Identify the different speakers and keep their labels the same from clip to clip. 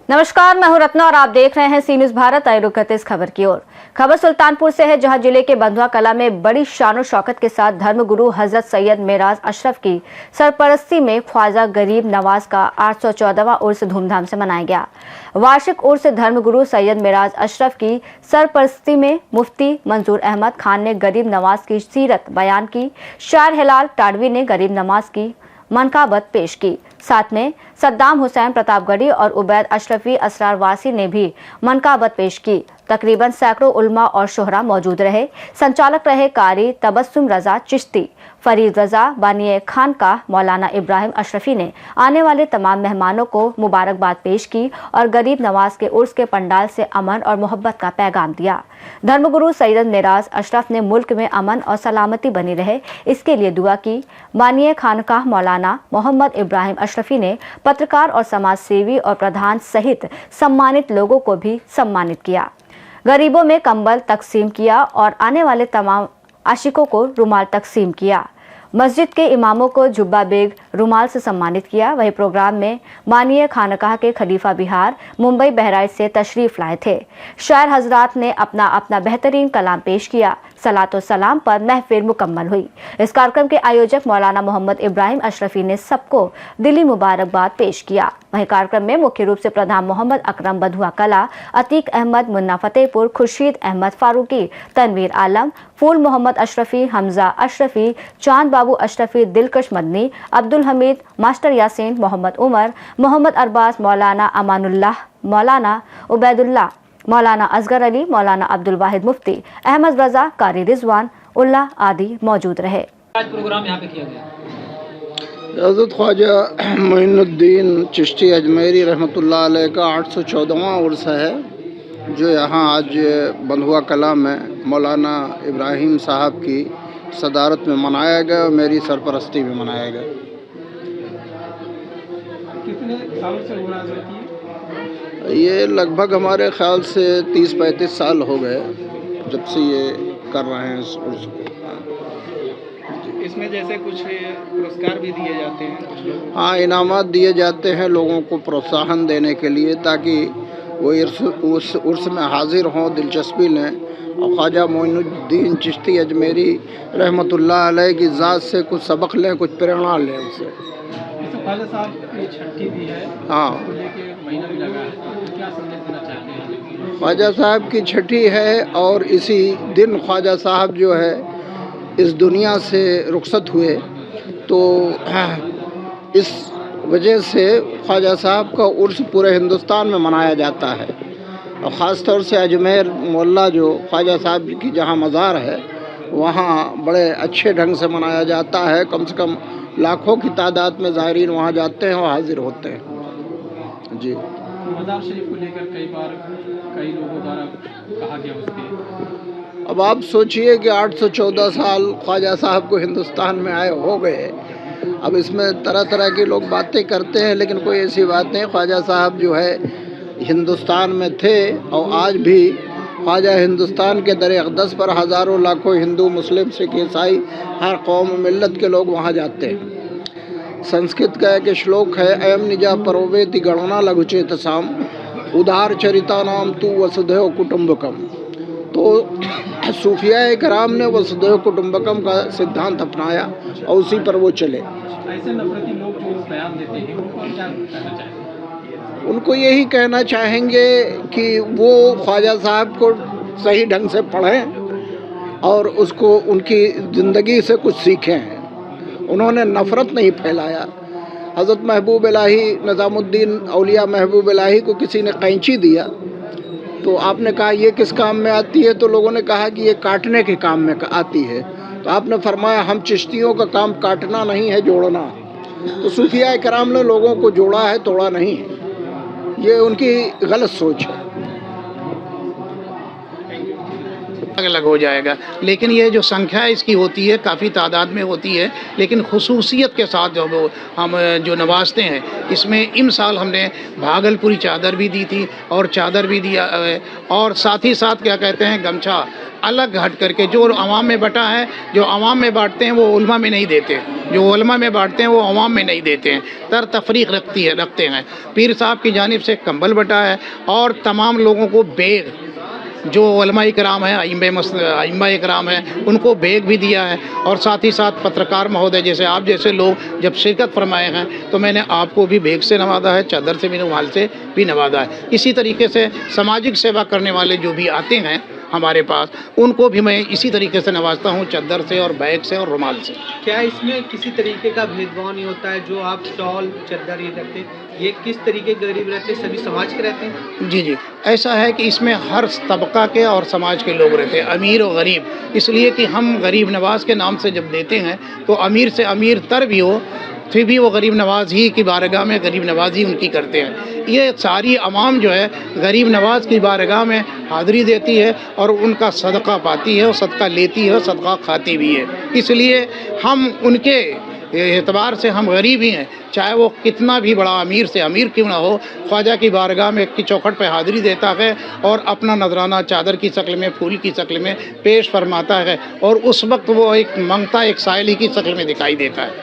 Speaker 1: नमस्कार, मैं हूं रत्ना और आप देख रहे हैं सी न्यूज भारत। आइए रुक करते इस खबर की ओर। खबर सुल्तानपुर से है, जहां जिले के बंधुआ कला में बड़ी शान और शौकत के साथ धर्मगुरु हजरत सैयद मेराज अशरफ की सरपरस्ती में ख्वाजा गरीब नवाज का 814वां उर्स धूमधाम से मनाया गया। वार्षिक उर्स धर्मगुरु सैयद मेराज अशरफ की सरपरस्ती में मुफ्ती मंजूर अहमद खान ने गरीब नवाज की सीरत बयान की। शायर हिलाल टाडवी ने गरीब नवाज की मनकाबत पेश की। साथ में सद्दाम हुसैन प्रतापगढ़ी और उबैद अशरफी असरार वासी ने भी मनकाबत पेश की। तकरीबन सैकड़ों उल्मा और शोहरा मौजूद रहे। संचालक रहे कारी तबस्सुम रजा चिश्ती, फरीद रजा, बानिए खान का मौलाना इब्राहिम अशरफी ने आने वाले तमाम मेहमानों को मुबारकबाद पेश की और गरीब नवाज के उर्स के पंडाल से अमन और मोहब्बत का पैगाम दिया। धर्मगुरु सैयद मेराज अशरफ ने मुल्क में अमन और सलामती बनी रहे, इसके लिए दुआ की। बानिए खान का मौलाना मोहम्मद इब्राहिम अशरफी ने पत्रकार और समाज सेवी और प्रधान सहित सम्मानित लोगों को भी सम्मानित किया। गरीबों में कंबल तकसीम किया और आने वाले तमाम आशिकों को रुमाल तकसीम किया। मस्जिद के इमामों को जुब्बा बेग रुमाल से सम्मानित किया। वही प्रोग्राम में मानिए खानकाह के खलीफा बिहार मुंबई बहराइच से तशरीफ लाए थे। शायर हजरात ने अपना अपना बेहतरीन कलाम पेश किया। सलातो सलाम पर महफिल मुकम्मल हुई। इस कार्यक्रम के आयोजक मौलाना मोहम्मद इब्राहिम अशरफी ने सबको दिली मुबारकबाद पेश किया। वहीं कार्यक्रम में मुख्य रूप से प्रधान मोहम्मद अकरम बंधुआ कला, अतीक अहमद मुन्ना फतेहपुर, खुर्शीद अहमद फारूकी, तनवीर आलम, फूल मोहम्मद अशरफी, हमजा अशरफी, चांद बाबू अशरफी, दिलकश मदनी, अब्दुल हमीद, मास्टर यासीन, मोहम्मद उमर, मोहम्मद अरबाज, मौलाना अमानुल्लाह, मौलाना उबैदुल्लाह, मौलाना असगर अली, मौलाना अब्दुल वाहिद मुफ्ती, अहमद रजा, कारी रिजवान उल्लाह आदि मौजूद रहे।
Speaker 2: आज प्रोग्राम यहाँ पे किया गया।
Speaker 3: हज़रत ख्वाजा मोइनुद्दीन चिश्ती अजमेरी रहमतुल्लाह अलैह का 814वां उर्स है, जो यहाँ आज बंधुआ कला में मौलाना इब्राहिम साहब की सदारत में मनाया गया और मेरी सरपरस्ती में मनाया गया।
Speaker 2: कितने सालों से हो रहा है?
Speaker 3: ये लगभग हमारे ख्याल से 30-35 साल हो गए जब से ये कर रहे हैं इस उर्स को।
Speaker 2: इसमें जैसे कुछ पुरस्कार भी दिए जाते हैं कुछ लोगों को?
Speaker 3: हाँ, इनामात दिए जाते हैं लोगों को प्रोत्साहन देने के लिए, ताकि वो उस उर्स में हाजिर हों, दिलचस्पी लें और ख्वाजा मोइनुद्दीन चिश्ती अजमेरी रहमतुल्लाह अलैह की ज़ात से कुछ सबक लें, कुछ प्रेरणा लें उनसे।
Speaker 2: ख्वाजा साहब की छठी भी है,
Speaker 3: हाँ,
Speaker 2: महीना भी लगा है, तो क्या संदेश देना चाहते हैं?
Speaker 3: ख्वाजा साहब की छठी है और इसी दिन ख्वाजा साहब जो है इस दुनिया से रुखसत हुए, तो इस वजह से ख्वाजा साहब का उर्स पूरे हिंदुस्तान में मनाया जाता है और ख़ास तौर से अजमेर मोहल्ला जो ख्वाजा साहब की जहाँ मज़ार है वहाँ बड़े अच्छे ढंग से मनाया जाता है। कम से कम लाखों की तादाद में ज़ायरीन वहाँ जाते हैं और हाजिर होते हैं। जी,
Speaker 2: मज़ार शरीफ को लेकर कई बार कई लोगों द्वारा कहा गया उसके।
Speaker 3: अब आप सोचिए कि 814 साल ख्वाजा साहब को हिंदुस्तान में आए हो गए। अब इसमें तरह तरह के लोग बातें करते हैं, लेकिन कोई ऐसी बात नहीं। ख्वाजा साहब जो है हिंदुस्तान में थे और आज भी ख्वाजा हिंदुस्तान के दर अक़दस पर हज़ारों लाखों हिंदू, मुस्लिम, सिख, ईसाई, हर कौम मिल्लत के लोग वहाँ जाते हैं। संस्कृत का एक श्लोक है, अयम निजा परोवेति गणना लघुचेतसाम उदार चरिता नाम तू वसुधैव कुटुम्बकम। तो सूफिया कराम ने वसुधैव कुटुम्बकम का सिद्धांत अपनाया और उसी पर वो चले।
Speaker 2: ऐसे नफरती लोग जो बयान देते हैं उनको क्या कहना चाहिए?
Speaker 3: उनको यही कहना चाहेंगे कि वो ख्वाजा साहब को सही ढंग से पढ़ें और उसको उनकी ज़िंदगी से कुछ सीखें। उन्होंने नफ़रत नहीं फैलाया। हज़रत महबूब इलाही निज़ामुद्दीन औलिया महबूब इलाही को किसी ने कैंची दिया तो आपने कहा ये किस काम में आती है, तो लोगों ने कहा कि ये काटने के काम में आती है। तो आपने फरमाया हम चिश्तियों का काम काटना नहीं है, जोड़ना। तो सूफिया कराम ने लोगों को जोड़ा है, तोड़ा नहीं है। ये उनकी गलत सोच है।
Speaker 4: अलग हो जाएगा, लेकिन ये जो संख्या इसकी होती है काफ़ी तादाद में होती है, लेकिन खुसूसियत के साथ जो हम जो नवाजते हैं, इसमें इमसाल हमने भागलपुरी चादर भी दी थी और चादर भी दिया है, और साथ ही साथ क्या कहते हैं गमछा अलग हट करके जो अवाम में बटा है, जो अवाम में बांटते हैं वो उल्मा में नहीं देते। جو علماء میں بانٹتے ہیں وہ عوام میں نہیں دیتے ہیں، تر تفریق رکھتے ہیں۔ پیر صاحب کی جانب سے کمبل بٹا ہے اور تمام لوگوں کو بیگ، جو علماء کرام ہیں، ائمہ کرام ہیں، ان کو بیگ بھی دیا ہے، اور ساتھ ہی ساتھ پترکار مہودے جیسے آپ جیسے لوگ جب شرکت فرمائے ہیں تو میں نے آپ کو بھی بیگ سے نوازا ہے، چادر سے بھی، رومال سے بھی نوازا ہے۔ اسی طریقے سے سماجک سیوا کرنے والے جو بھی آتے ہیں ہمارے پاس، ان کو بھی میں اسی طریقے سے نوازتا ہوں، چادر سے اور بیگ سے اور رومال سے۔
Speaker 5: کیا اس میں کسی طریقے کا بھید بھاؤ نہیں ہوتا ہے؟ جو آپ اسٹال چادر یہ رکھتے ہیں، یہ کس طریقے کے غریب رہتے ہیں؟ سبھی سماج کے رہتے ہیں؟
Speaker 4: جی، ایسا ہے کہ اس میں ہر طبقہ کے اور سماج کے لوگ رہتے ہیں، امیر و غریب، اس لیے کہ ہم غریب نواز کے نام سے جب دیتے ہیں تو امیر سے امیر تر بھی ہو پھر بھی وہ غریب نواز ہی کی بارگاہ میں غریب نواز ہی ان کی کرتے ہیں۔ یہ ساری عوام جو ہے غریب نواز کی بارگاہ میں حاضری دیتی ہے اور ان کا صدقہ پاتی ہے، اور صدقہ لیتی ہے اور صدقہ کھاتی بھی ہے۔ اس لیے ہم ان کے اعتبار سے ہم غریب ہی ہیں، چاہے وہ کتنا بھی بڑا امیر سے امیر کیوں نہ ہو، خواجہ کی بارگاہ میں کی چوکھٹ پہ حاضری دیتا ہے اور اپنا نذرانہ چادر کی شکل میں، پھول کی شکل میں پیش فرماتا ہے، اور اس وقت وہ ایک منگتا ایک سائلی کی شکل میں دکھائی دیتا ہے۔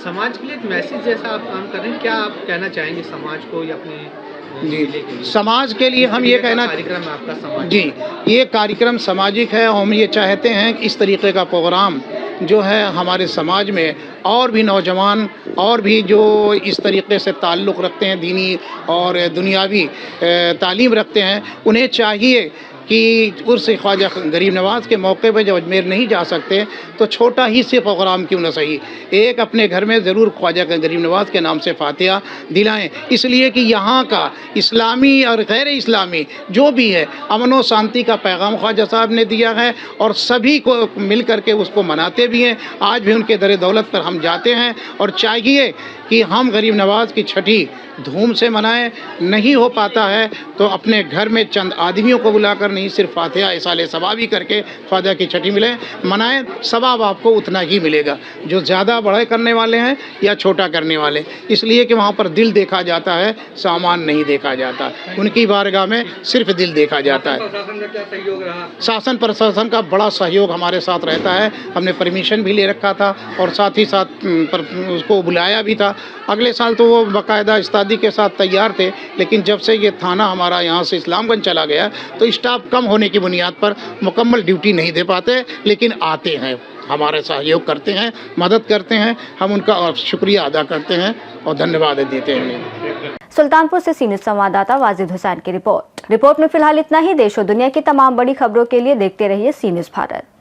Speaker 5: سماج کے لیے ایک میسیج جیسا آپ کام کر رہے ہیں، کیا آپ کہنا چاہیں گے سماج کو یا اپنے
Speaker 4: جی، سماج کے لیے ہم یہ کہنا،
Speaker 5: کاریکرم ہے آپ کا سماج؟
Speaker 4: جی، یہ کاریکرم سماجک ہے، اور ہم یہ چاہتے ہیں کہ اس طریقے کا پروگرام جو ہے ہمارے سماج میں اور بھی نوجوان اور بھی جو اس طریقے سے تعلق رکھتے ہیں، دینی اور دنیاوی تعلیم رکھتے ہیں، انہیں چاہیے کہ عرس خواجہ غریب نواز کے موقع پہ جب اجمیر نہیں جا سکتے تو چھوٹا ہی سے پروگرام کیوں نہ صحیح، ایک اپنے گھر میں ضرور خواجہ غریب نواز کے نام سے فاتحہ دلائیں، اس لیے کہ یہاں کا اسلامی اور غیر اسلامی جو بھی ہے امن و شانتی کا پیغام خواجہ صاحب نے دیا ہے، اور سبھی کو مل کر کے اس کو مناتے بھی ہیں۔ آج بھی ان کے در دولت پر ہم جاتے ہیں، اور چاہیے کہ ہم غریب نواز کی چھٹی دھوم سے منائیں، نہیں ہو پاتا ہے تو اپنے گھر میں چند آدمیوں کو بلا کر نہیں، صرف فاتحہ اصالِ ثوابی کر کے خواجہ کی چھٹی منائیں، ثواب آپ کو اتنا ہی ملے گا جو زیادہ بڑے کرنے والے ہیں یا چھوٹا کرنے والے، اس لیے کہ وہاں پر دل دیکھا جاتا ہے، سامان نہیں دیکھا جاتا، ان کی بارگاہ میں صرف دل دیکھا جاتا ہے۔ شاسن پرشاسن کا بڑا سہیوگ ہمارے ساتھ رہتا ہے، ہم نے پرمیشن بھی لے رکھا تھا اور ساتھ ہی ساتھ اس کو بلایا بھی تھا۔ اگلے سال تو وہ باقاعدہ استادی کے ساتھ تیار تھے، لیکن جب سے یہ تھانہ ہمارا یہاں سے اسلام گنج چلا گیا تو اسٹاف کم ہونے کی بنیاد پر مکمل ڈیوٹی نہیں دے پاتے، لیکن آتے ہیں، ہمارے سہیوگ کرتے ہیں، مدد کرتے ہیں، ہم ان کا شکریہ ادا کرتے ہیں اور دھنیہ واد دیتے ہیں۔
Speaker 1: سلطان پور سے سینئر संवाददाता वाजिद हुसैन की रिपोर्ट में फिलहाल इतना ही। देश और दुनिया की तमाम बड़ी खबरों के लिए देखते रहिए सी न्यूज़ भारत।